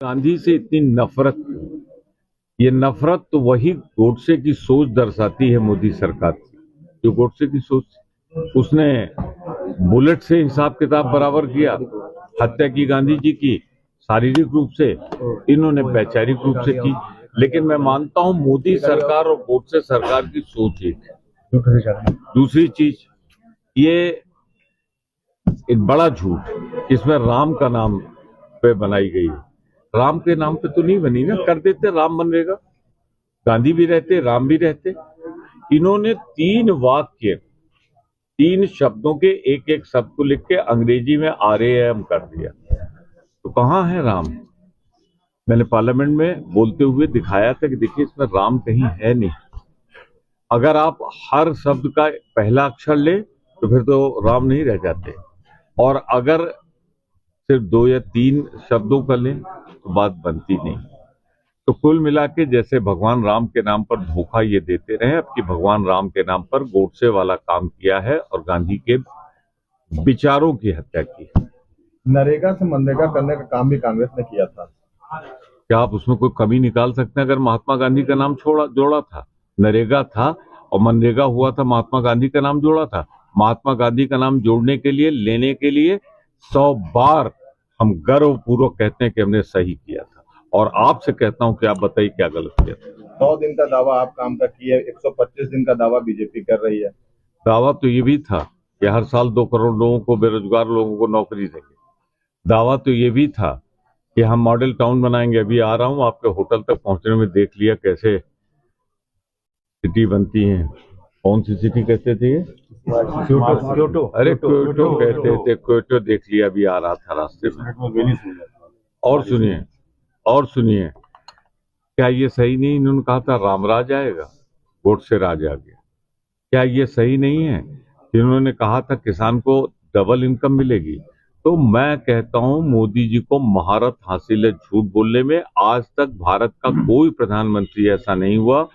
गांधी से इतनी नफरत क्यों? ये नफरत तो वही गोडसे की सोच दर्शाती है मोदी सरकार की। जो गोडसे की सोच, उसने बुलेट से हिसाब किताब बराबर किया, हत्या की गांधी जी की शारीरिक रूप से, इन्होंने वैचारिक रूप से की। लेकिन मैं मानता हूं मोदी सरकार और गोडसे सरकार की सोच एक है। दूसरी चीज, ये एक बड़ा झूठ इसमें राम का नाम पे बनाई गई है। राम के नाम पे तो नहीं बनी ना, कर देते राम मनरेगा, गांधी भी रहते, राम भी रहते। इन्होंने 3 वाक्य, 3 शब्दों के एक एक शब्द को लिख के अंग्रेजी में RAM कर दिया। तो कहाँ है राम? मैंने पार्लियामेंट में बोलते हुए दिखाया था कि देखिए इसमें राम कहीं है नहीं। अगर आप हर शब्द का पहला अक्षर ले तो फिर तो राम नहीं रह जाते, और अगर सिर्फ 2 या 3 शब्दों का लें तो बात बनती नहीं। तो कुल मिला के जैसे भगवान राम के नाम पर धोखा ये देते रहे, अब कि भगवान राम के नाम पर गोडसे वाला काम किया है और गांधी के विचारों की हत्या की। नरेगा से मनरेगा करने का काम भी कांग्रेस ने किया था। क्या आप उसमें कोई कमी निकाल सकते हैं? अगर महात्मा गांधी का नाम जोड़ा था, नरेगा था और मनरेगा हुआ था, महात्मा गांधी का नाम जोड़ा था। महात्मा गांधी का नाम जोड़ने के लिए, लेने के लिए 100 बार हम गर्व पूर्वक कहते हैं कि हमने सही किया था। और आपसे कहता हूं कि आप बताइए क्या गलत किया था। 100 दिन का दावा आप काम का किए, 125 दिन का दावा बीजेपी कर रही है। दावा तो ये भी था कि हर साल 2 करोड़ लोगों को, बेरोजगार लोगों को नौकरी देंगे। दावा तो ये भी था कि हम मॉडल टाउन बनाएंगे। अभी आ रहा हूं, आपके होटल तक पहुंचने में देख लिया कैसे सिटी बनती है। कौन सी सिटी कहते थे? क्योटो। अरे क्योटो कहते थे, क्योटो देख लिया, अभी आ रहा था रास्ते में। और सुनिए, और सुनिए, क्या ये सही नहीं? इन्होंने कहा था रामराज आएगा, गोडसे राज आ गया। क्या ये सही नहीं है? इन्होंने कहा था किसान को डबल इनकम मिलेगी। तो मैं कहता हूं मोदी जी को महारत हासिल है झूठ बोलने में। आज तक भारत का कोई प्रधानमंत्री ऐसा नहीं हुआ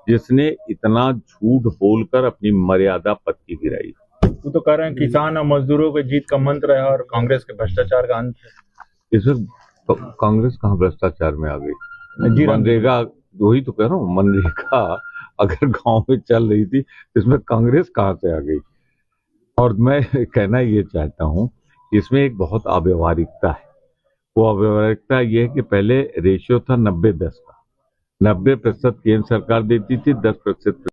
जिसने इतना झूठ बोलकर अपनी मर्यादा पद की गिराई। वो तो कह रहे हैं किसान और मजदूरों के जीत का मंत्र है और कांग्रेस के भ्रष्टाचार का अंत है। इसमें कांग्रेस कहाँ भ्रष्टाचार में आ गई? मनरेगा, वही तो कह रहा हूँ, मनरेगा अगर गांव में चल रही थी, इसमें कांग्रेस कहाँ से आ गई? और मैं कहना ये चाहता हूँ, इसमें एक बहुत अव्यवहारिकता है। वो अव्यवहारिकता ये है कि पहले रेशियो था 90-10 का। 90% केंद्र सरकार देती थी, 10%